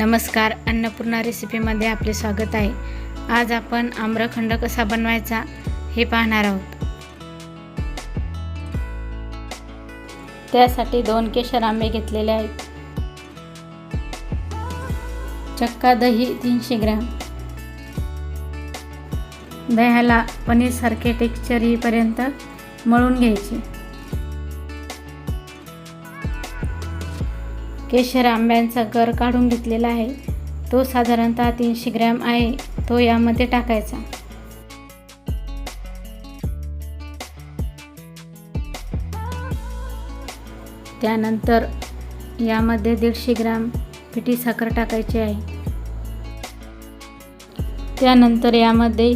नमस्कार, अन्नपूर्णा रेसिपीमध्ये आपले स्वागत आहे। आज आपण आम्रखंड कसा बनवायचा हे पाहणार आहोत। त्यासाठी 2 केशर आंबे घेतलेले आहेत। चक्का दही 300 ग्रॅम। दह्याला पनीर सारखे टेक्स्चर येईपर्यंत मळून घ्यायचे। केशर आंब्यांचा गर काढून घेतलेला आहे, तो साधारणतः 300 ग्रॅम आहे, तो यामध्ये टाकायचा। त्यानंतर यामध्ये 150 ग्रॅम पिठी साखर टाकायची आहे। त्यानंतर यामध्ये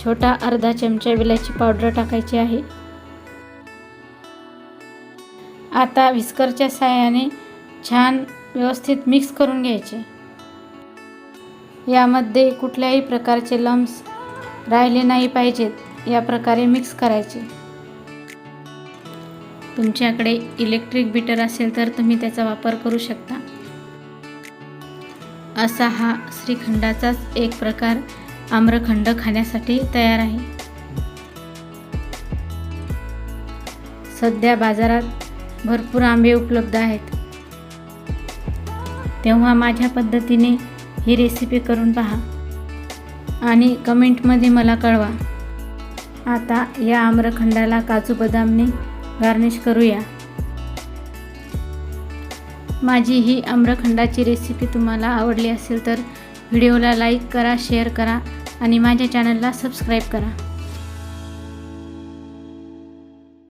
छोटा अर्धा चमचा विलायची पावडर टाकायची आहे। आता व्हिस्करच्या सहाय्याने छान व्यवस्थित मिक्स करून घ्यायचे। यामध्ये कुठल्याही प्रकारचे लम्स राहिले नाही पाहिजेत, या प्रकारे मिक्स करायचे। तुमच्याकडे इलेक्ट्रिक बीटर असेल तर तुम्ही त्याचा वापर करू शकता। असा हा श्रीखंडाचाच एक प्रकार आम्रखंड खाण्यासाठी तयार आहे। सध्या बाजारात भरपूर आंबे उपलब्ध आहेत, तेव्हा माझ्या पद्धतीने ही रेसिपी करून पहा आणि कमेंटमध्ये मला कळवा। आता या आम्रखंडाला काजू बदामने गार्निश करूया। माझी ही आम्रखंडाची रेसिपी तुम्हाला आवडली असेल तर व्हिडिओला लाईक करा, शेअर करा आणि माझ्या चॅनलला सबस्क्राईब करा।